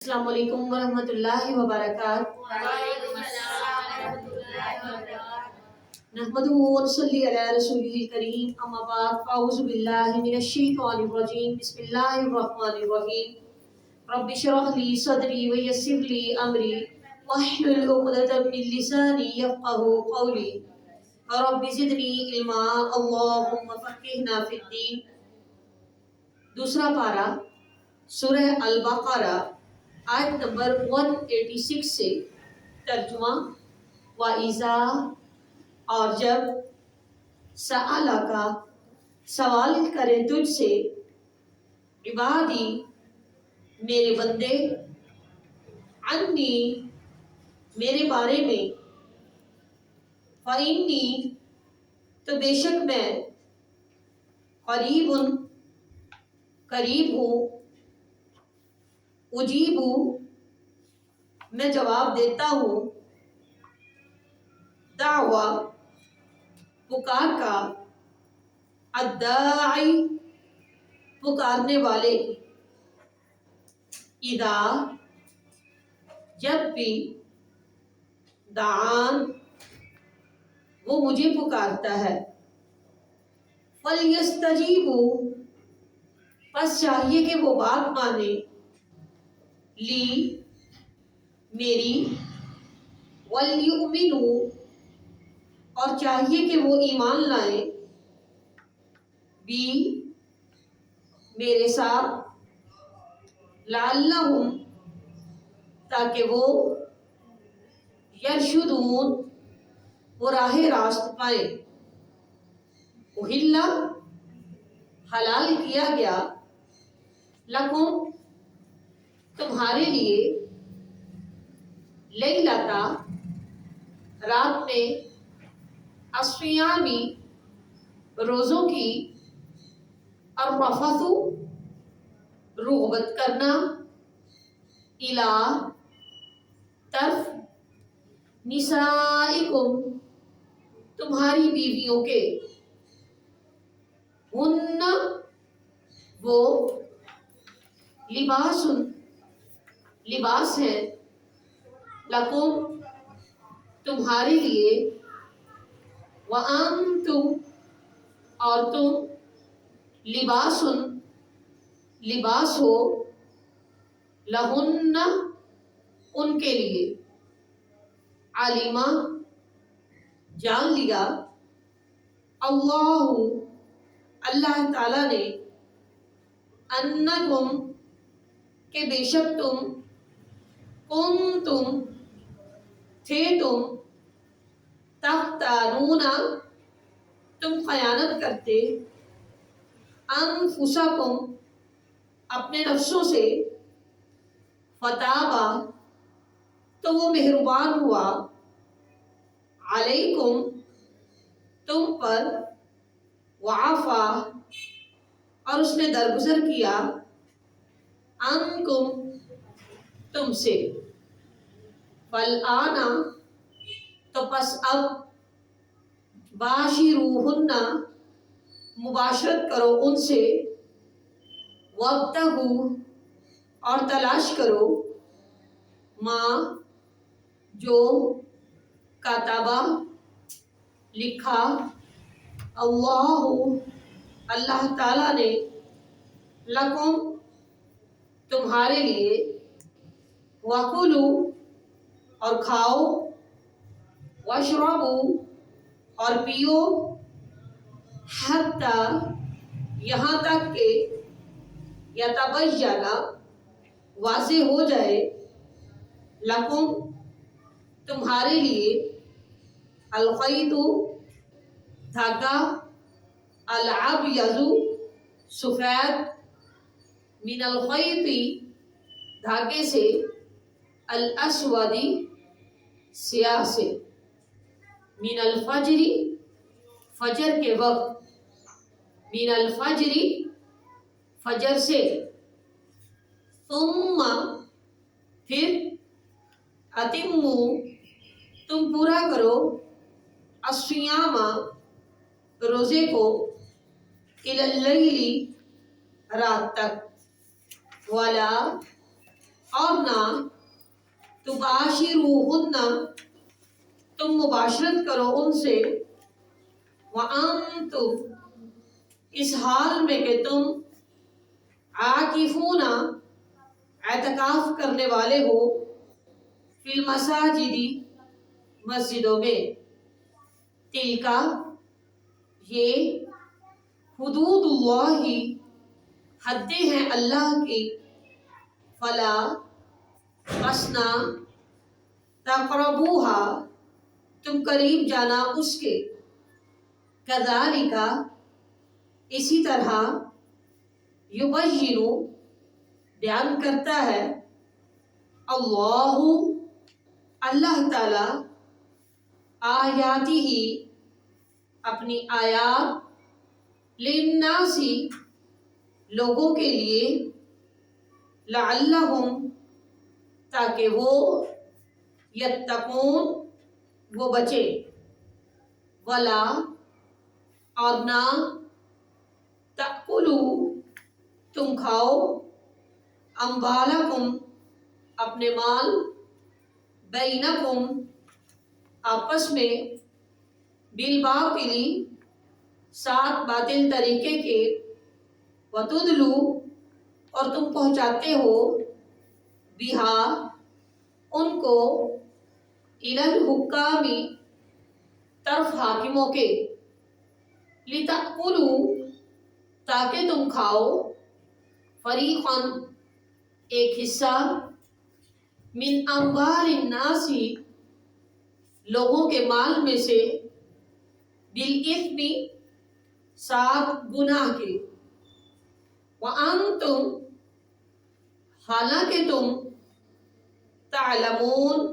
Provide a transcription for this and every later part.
السلام علیکم ورحمۃ اللہ وبرکاتہ۔ وعلیکم السلام ورحمۃ اللہ وبرکاتہ۔ نحمدہ ونصلی علی رسولہ الکریم، اما بعد فاعوذ باللہ من الشیطان الرجیم، بسم اللہ الرحمن الرحیم۔ رب اشرح لی صدری ویسر لی امری واحلل عقدۃ من لسانی یفقہوا قولی، رب زدنی علما اللہم فقہنا فی الدین۔ دوسرا پارہ سورہ البقرہ آیت نمبر 186 سے ترجمہ۔ وَإِذَا، اور جب، سَأَلَكَ، سوال کرے تجھ سے، عبادی، میرے بندے، عنی، میرے بارے میں، فَإِنِّي، تو بے شک میں، قریب، قریب ہوں، اجیب، میں جواب دیتا ہوں، دعویٰ، پکار کا، الداعی، پکارنے والے کی، اذا، جب بھی، دعان، وہ مجھے پکارتا ہے، فَلْيَسْتَجِیبُوا، پس چاہیے کہ وہ بات مانے، لی، میری، وَلْيُؤْمِنُوا، اور چاہیے کہ وہ ایمان لائیں، بھی، میرے ساتھ، لعلہم، تاکہ وہ، یرشدون، وہ راہ راست پائیں، احل، حلال کیا گیا، لکم، تمہارے لیے، لیلۃ، رات میں، الصیامی، روزوں کی، الرفث، رغبت کرنا، الی، طرف، نسائکم، تمہاری بیویوں کے، ہن، وہ، لباس، لباس ہیں، لکم، تمہارے لیے، وَأَنْتُمْ، اور تم، لباس، لباس ہو، لہن، ان کے لیے، علمہ، جان لیا، اللہ، اللہ تعالیٰ نے، انکم، کہ بے شک تم، کنتم، تھے تم، تختانون، تم خیانت کرتے، انفسکم، اپنے نفسوں سے، فتابا، تو وہ مہربان ہوا، علیکم، تم پر، وعفا، اور اس نے درگزر کیا، عنکم، تم سے، فالآن، تو پس اب، باشروہن، مباشرت کرو ان سے، وابتغوا، اور تلاش کرو، ما، جو، کتبہ، لکھا، اللہ، اللہ تعالیٰ نے، لکم، تمہارے لیے، وَکُلُوا، اور کھاؤ، وَاشْرَبُوا، اور پیو، حتیٰ، یہاں تک کہ، یتبین، واضح ہو جائے، لکم، تمہارے لیے، الخیط، دھاگا، الابیض، سفید، من الخیط، دھاگے سے، الاسود، سیاہ سے، من الفجر، فجر کے وقت، من الفجر، فجر سے، ثم، پھر، اتموا، تم پورا کرو، الصیام، روزے کو، الی اللیل، رات تک، ولا، اور نہ تباشروہن تم مباشرت کرو ان سے، وانتم اس حال میں کہ تم عاکفون اعتکاف کرنے والے ہو، فی المساجد مسجدوں میں، تلکا یہ حدود اللہ حدیں ہیں اللہ کی، فلا بسنا تقربوہا تم قریب جانا اس کے، کذالک اسی طرح، یبین بیان کرتا ہے اللہ تعالی آیاتی ہی اپنی آیات، للناسی لوگوں کے لیے، لعلہم تاکہ وہ، یتقون وہ بچے، ولا اور نہ، تأکلوا تم کھاؤ، اموالکم اپنے مال، بینکم آپس میں، بالباطل ساتھ باطل طریقے کے، وتدلو اور تم پہنچاتے ہو، بہا ان کو، الی الحکام طرف حاکموں کے، لتأکلوا تاکہ تم کھاؤ، فریقاً ایک حصہ، من اموال الناس لوگوں کے مال میں سے، بالإثم ساتھ گناہ کے، وانتم حالانکہ تم، تعلمون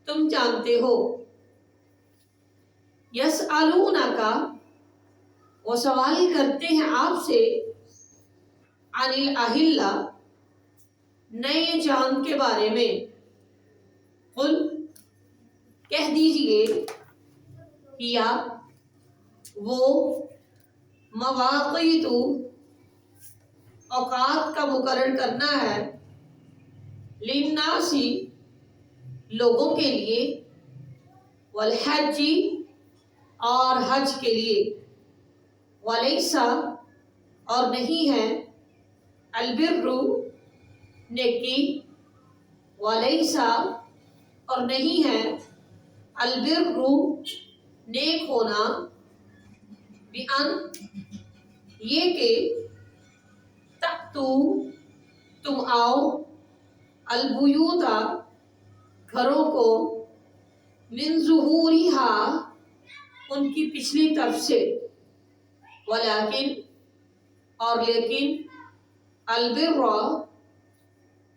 تم جانتے ہو، یسألونک وہ سوال کرتے ہیں آپ سے، عن الأہلہ نئے چاند کے بارے میں، قل کہہ دیجئے، یا وہ مواقیت اوقات کا مقرر کرنا ہے، للناس لوگوں کے لیے، والحج اور حج کے لیے، ولیس اور نہیں ہے، البر نیکی، ولیس اور نہیں ہے، البر نیک ہونا، بأن یہ کہ، تأتو تم آؤ، البیوت گھروں کو، من ظہورہا ان کی پچھلی طرف سے، ولیکن اور لیکن، البر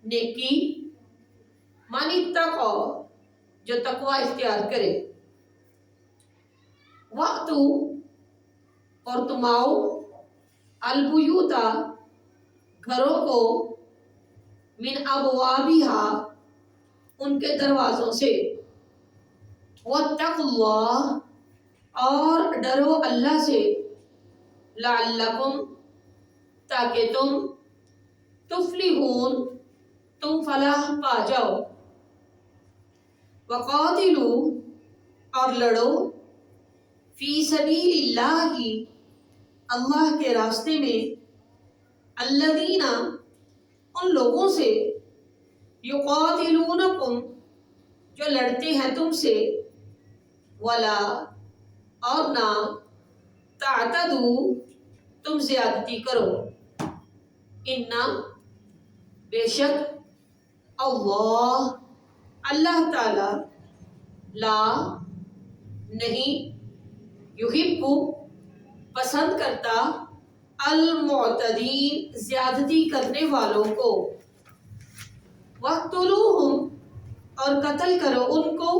نیکی، من اتقی جو تقوی اختیار کرے، واتو اور تم آؤ، البیوت گھروں کو، من ابوابہا ان کے دروازوں سے، واتقوا اللہ اور ڈرو اللہ سے، لعلکم تاکہ تم، تفلحون تم فلاح پا جاؤ، وقاتلوا اور لڑو، فی سبیل اللہ اللہ کے راستے میں، الذین ان لوگوں سے، یقاتلونکم جو لڑتے ہیں تم سے، ولا اور نہ، تعتدوا تم زیادتی کرو، انا بے شک، اللہ تعالی، لا نہیں، یحب پسند کرتا، المعتدین زیادتی کرنے والوں کو، وَاقْتُلُوهُمْ اور قتل کرو ان کو،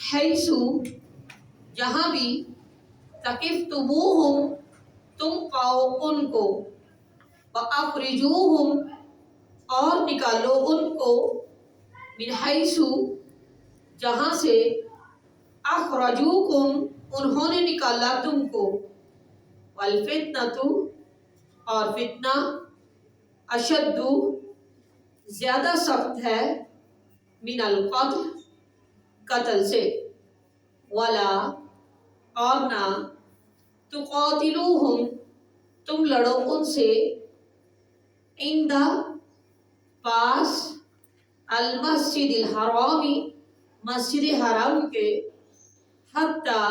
حیث جہاں بھی، ثقفتموہم تم پاؤ ان کو، وَأَخْرِجُوهُمْ اور نکالو ان کو، من حیث جہاں سے، اخرجوکم انہوں نے نکالا تم کو، والفتنۃ اور فتنہ، اشد زیادہ سخت ہے من القتل قتل سے، ولا اور نہ تقاتلوہم تم لڑو ان سے، عند پاس المسجد الحرامی مسجد حرام کے، حتی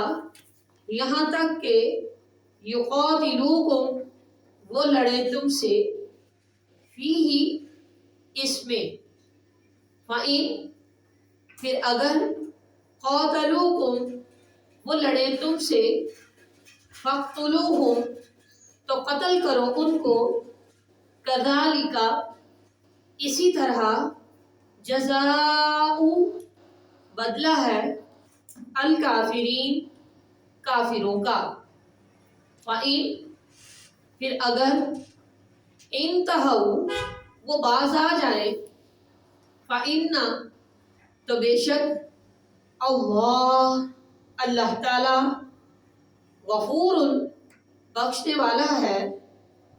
یہاں تک کہ یقاتلوکم وہ لڑے تم سے، فیہ اس میں، فَإِن پھر اگر قاتلوکم وہ لڑے تم سے، فَاقْتُلُوهُمْ تو قتل کرو ان کو، کذالک اسی طرح، جزاء بدلہ ہے، الکافرین کافروں کا، فَإِن پھر اگر انتہوا وہ باز آ جائیں، فَإِنَّ تو بے شک اللہ تعالی غفور بخشنے والا ہے،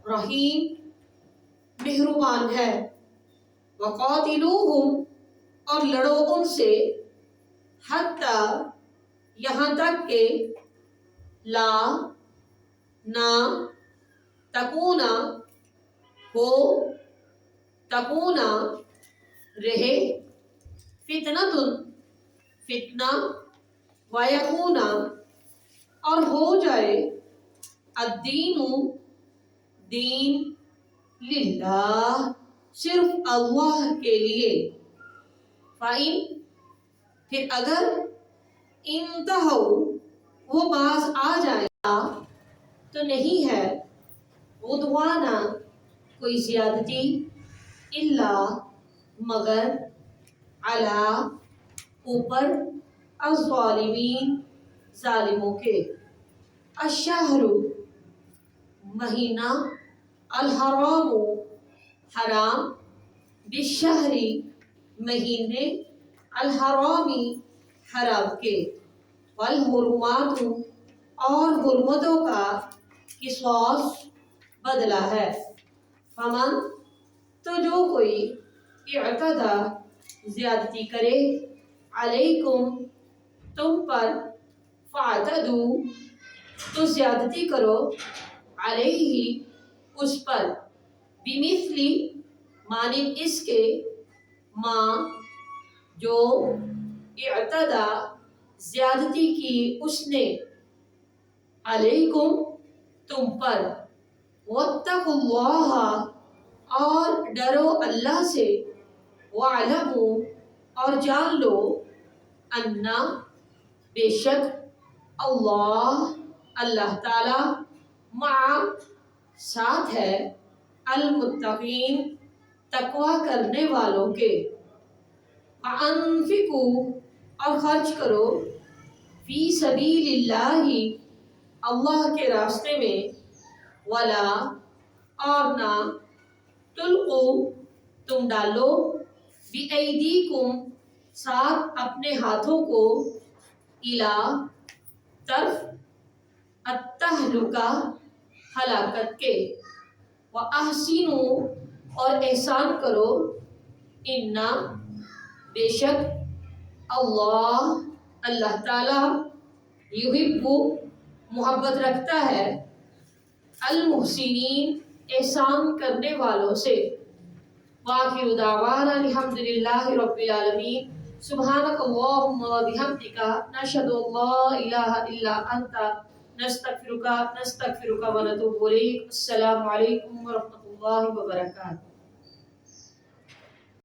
رحیم مہربان ہے، وقاتلوہم اور لڑو ان سے، حتی یہاں تک کہ لا نہ تکونا ہو تکونا رہے، فتنۃ فتنہ، ویکونا اور ہو جائے، الدین دین، للہ صرف اللہ کے لیے، فَإِن پھر اگر انتہوا وہ باز آ جائے گا تو نہیں ہے، عدوانا کوئی زیادتی، الا مگر، علی اوپر، الظالمین ظالموں کے، الشہر مہینہ، الحرام حرام، بالشہر مہینے، الحرامی حرام کے، والحرمات اور حرمتوں کا قصاص بدلہ ہے، فمن تو جو کوئی اعتدی زیادتی کرے، علیکم تم پر، فاعتدوا تو زیادتی کرو، علیہ اس پر، بمثلی مانند اس کے، ما جو اعتدی زیادتی کی اس نے، علیکم تم پر، واتقوا اللہ اور ڈرو اللہ سے، وَاعْلَمُوا اور جان لو، انا بے شک، اللہ تعالی، مع ساتھ ہے، المتقین تقوی کرنے والوں کے، وَأَنفِقُوا اور خرچ کرو، فی سبیل اللہ اللہ کے راستے میں، ولا اور نہ، تلقوا تم ڈالو، بِأَیْدِیکُم ساتھ اپنے ہاتھوں کو، الی طرف، التہلکہ ہلاکت کے، وَأَحْسِنُوا اور احسان کرو، اِنَّا بے شک، اللہ تعالی، یحب محبت رکھتا ہے، المحسنین احسان کرنے والوں سے، وآخر دعوانا الحمدللہ رب العالمین، سبحانک اللہم وبحمدک، نشہد ان لا الہ الا انت، نستغفرک ونتوب الیک، السلام علیکم ورحمۃ اللہ وبرکاتہ۔